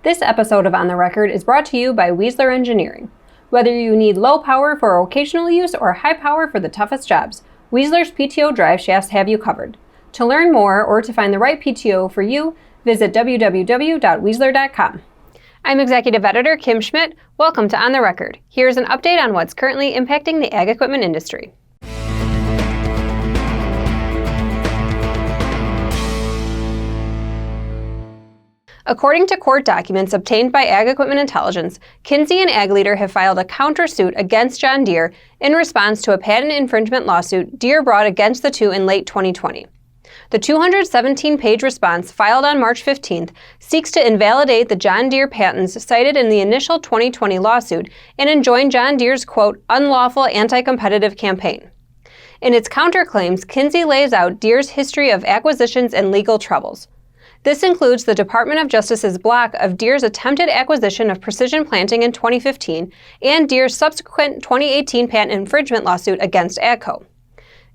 This episode of On the Record is brought to you by Weisler Engineering. Whether you need low power for occasional use or high power for the toughest jobs, Weisler's PTO drive shafts have you covered. To learn more or to find the right PTO for you, visit www.weisler.com. I'm Executive Editor Kim Schmidt. Welcome to On the Record. Here's an update on what's currently impacting the ag equipment industry. According to court documents obtained by Ag Equipment Intelligence, Kinze and Ag Leader have filed a countersuit against John Deere in response to a patent infringement lawsuit Deere brought against the two in late 2020. The 217-page response filed on March 15th seeks to invalidate the John Deere patents cited in the initial 2020 lawsuit and enjoin John Deere's, quote, unlawful anti-competitive campaign. In its counterclaims, Kinze lays out Deere's history of acquisitions and legal troubles. This includes the Department of Justice's block of Deere's attempted acquisition of Precision Planting in 2015 and Deere's subsequent 2018 patent infringement lawsuit against AGCO.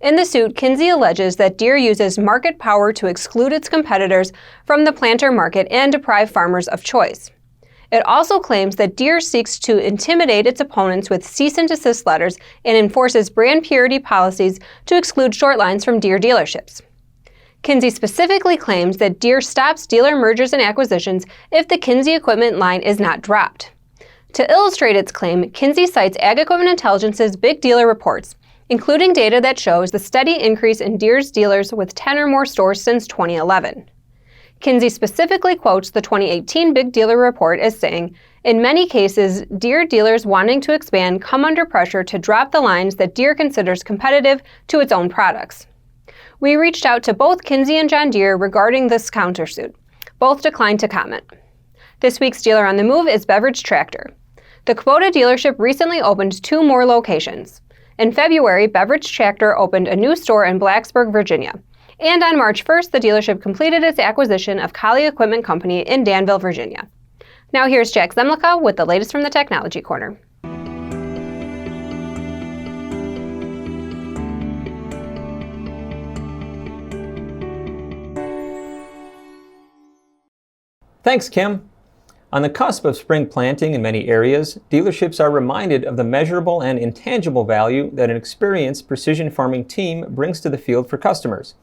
In the suit, Kinze alleges that Deere uses market power to exclude its competitors from the planter market and deprive farmers of choice. It also claims that Deere seeks to intimidate its opponents with cease and desist letters and enforces brand purity policies to exclude short lines from Deere dealerships. Kinze specifically claims that Deere stops dealer mergers and acquisitions if the Kinze equipment line is not dropped. To illustrate its claim, Kinze cites Ag Equipment Intelligence's big dealer reports, including data that shows the steady increase in Deere's dealers with 10 or more stores since 2011. Kinze specifically quotes the 2018 Big Dealer Report as saying, in many cases, Deere dealers wanting to expand come under pressure to drop the lines that Deere considers competitive to its own products. We reached out to both Kinze and John Deere regarding this countersuit. Both declined to comment. This week's dealer on the move is Beverage Tractor. The Kubota dealership recently opened 2 more locations. In February, Beverage Tractor opened a new store in Blacksburg, Virginia. And on March 1st, the dealership completed its acquisition of Collie Equipment Company in Danville, Virginia. Now here's Jack Zemlicka with the latest from the Technology Corner. Thanks, Kim. On the cusp of spring planting in many areas, dealerships are reminded of the measurable and intangible value that an experienced precision farming team brings to the field for customers.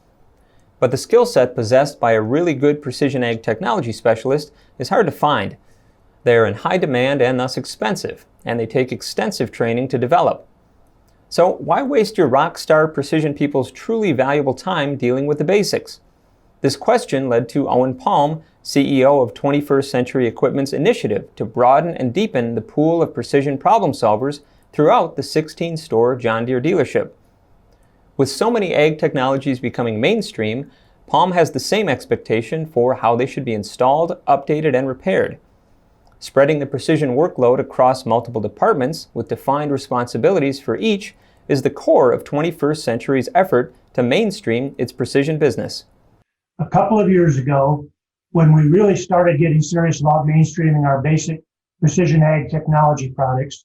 But the skill set possessed by a really good precision ag technology specialist is hard to find. They are in high demand and thus expensive, and they take extensive training to develop. So why waste your rock star precision people's truly valuable time dealing with the basics? This question led to Owen Palm, CEO of 21st Century Equipment's initiative to broaden and deepen the pool of precision problem solvers throughout the 16-store John Deere dealership. With so many ag technologies becoming mainstream, Palm has the same expectation for how they should be installed, updated, and repaired. Spreading the precision workload across multiple departments with defined responsibilities for each is the core of 21st Century's effort to mainstream its precision business. A couple of years ago, when we really started getting serious about mainstreaming our basic precision ag technology products,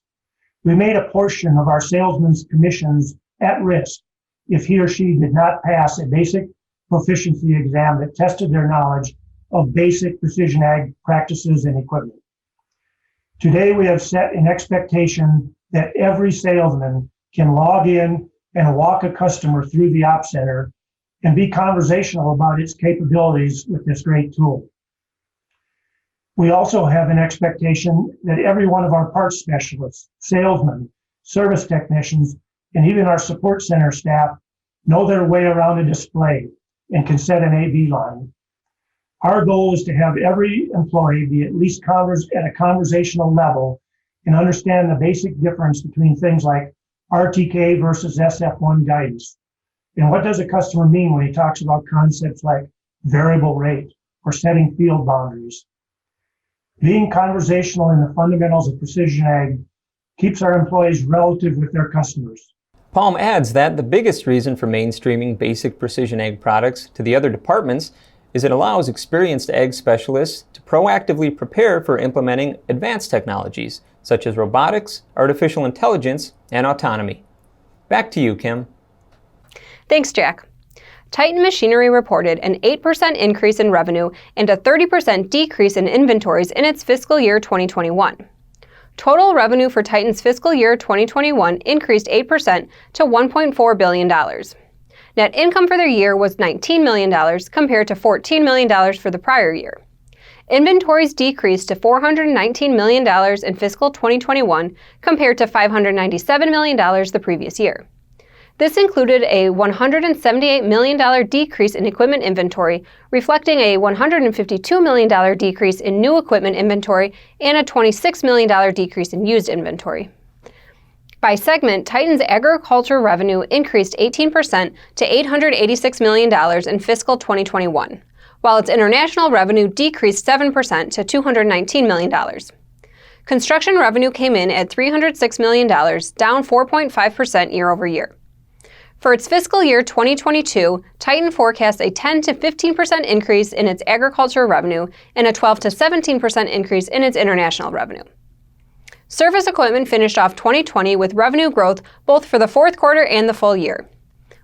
we made a portion of our salesman's commissions at risk if he or she did not pass a basic proficiency exam that tested their knowledge of basic precision ag practices and equipment. Today, we have set an expectation that every salesman can log in and walk a customer through the Op Center and be conversational about its capabilities with this great tool. We also have an expectation that every one of our parts specialists, salesmen, service technicians, and even our support center staff know their way around a display and can set an AV line. Our goal is to have every employee be at least at a conversational level and understand the basic difference between things like RTK versus SF1 guidance. And what does a customer mean when he talks about concepts like variable rate or setting field boundaries? Being conversational in the fundamentals of precision ag keeps our employees relative with their customers. Palm adds that the biggest reason for mainstreaming basic precision ag products to the other departments is it allows experienced ag specialists to proactively prepare for implementing advanced technologies such as robotics, artificial intelligence, and autonomy. Back to you, Kim. Thanks, Jack. Titan Machinery reported an 8% increase in revenue and a 30% decrease in inventories in its fiscal year 2021. Total revenue for Titan's fiscal year 2021 increased 8% to $1.4 billion. Net income for the year was $19 million compared to $14 million for the prior year. Inventories decreased to $419 million in fiscal 2021 compared to $597 million the previous year. This included a $178 million decrease in equipment inventory, reflecting a $152 million decrease in new equipment inventory and a $26 million decrease in used inventory. By segment, Titan's agriculture revenue increased 18% to $886 million in fiscal 2021, while its international revenue decreased 7% to $219 million. Construction revenue came in at $306 million, down 4.5% year over year. For its fiscal year 2022, Titan forecasts a 10 to 15% increase in its agriculture revenue and a 12 to 17% increase in its international revenue. Service equipment finished off 2020 with revenue growth both for the fourth quarter and the full year.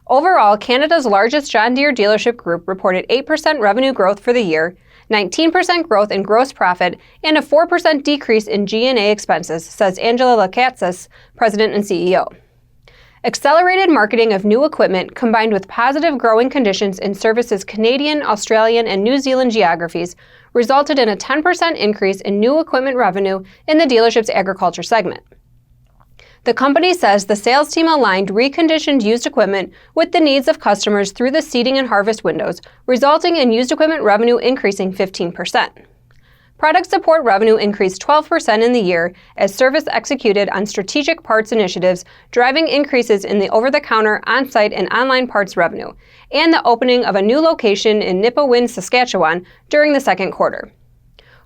Overall, Canada's largest John Deere dealership group reported 8% revenue growth for the year, 19% growth in gross profit, and a 4% decrease in G&A expenses, says Angela Lakatsas, President and CEO. Accelerated marketing of new equipment combined with positive growing conditions in service's Canadian, Australian, and New Zealand geographies resulted in a 10% increase in new equipment revenue in the dealership's agriculture segment. The company says the sales team aligned reconditioned used equipment with the needs of customers through the seeding and harvest windows, resulting in used equipment revenue increasing 15%. Product support revenue increased 12% in the year as service executed on strategic parts initiatives, driving increases in the over-the-counter, on-site, and online parts revenue, and the opening of a new location in Nipawin, Saskatchewan during the second quarter.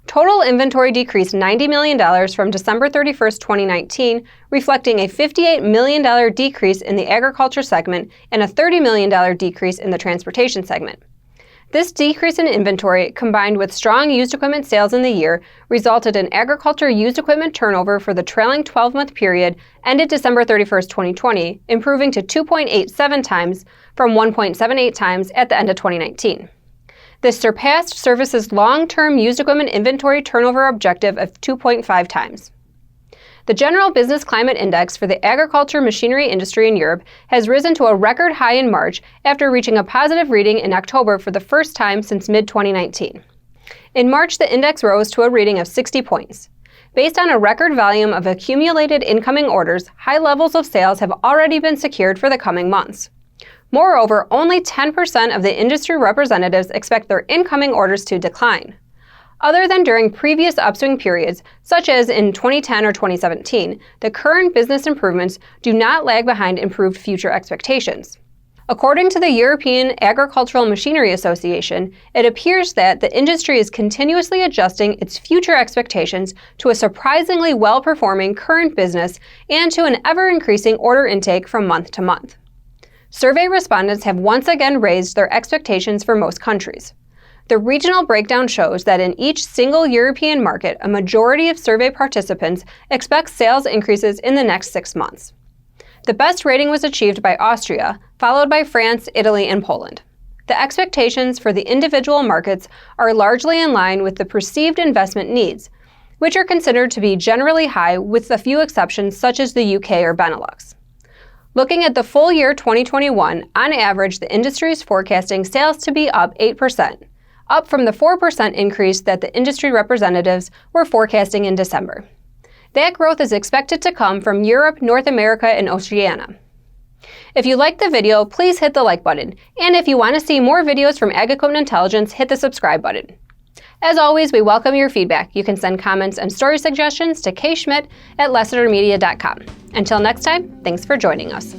Total inventory decreased $90 million from December 31, 2019, reflecting a $58 million decrease in the agriculture segment and a $30 million decrease in the transportation segment. This decrease in inventory, combined with strong used equipment sales in the year, resulted in agriculture used equipment turnover for the trailing 12-month period ended December 31, 2020, improving to 2.87 times from 1.78 times at the end of 2019. This surpassed Service's long-term used equipment inventory turnover objective of 2.5 times. The General Business Climate Index for the agriculture machinery industry in Europe has risen to a record high in March after reaching a positive reading in October for the first time since mid-2019. In March, the index rose to a reading of 60 points. Based on a record volume of accumulated incoming orders, high levels of sales have already been secured for the coming months. Moreover, only 10% of the industry representatives expect their incoming orders to decline. Other than during previous upswing periods, such as in 2010 or 2017, the current business improvements do not lag behind improved future expectations. According to the European Agricultural Machinery Association, it appears that the industry is continuously adjusting its future expectations to a surprisingly well-performing current business and to an ever-increasing order intake from month to month. Survey respondents have once again raised their expectations for most countries. The regional breakdown shows that in each single European market, a majority of survey participants expect sales increases in the next 6 months. The best rating was achieved by Austria, followed by France, Italy, and Poland. The expectations for the individual markets are largely in line with the perceived investment needs, which are considered to be generally high with a few exceptions such as the UK or Benelux. Looking at the full year 2021, on average, the industry is forecasting sales to be up 8%. Up from the 4% increase that the industry representatives were forecasting in December. That growth is expected to come from Europe, North America, and Oceania. If you liked the video, please hit the like button. And if you want to see more videos from Ag Equipment Intelligence, hit the subscribe button. As always, we welcome your feedback. You can send comments and story suggestions to kschmidt@lessitermedia.com. Until next time, thanks for joining us.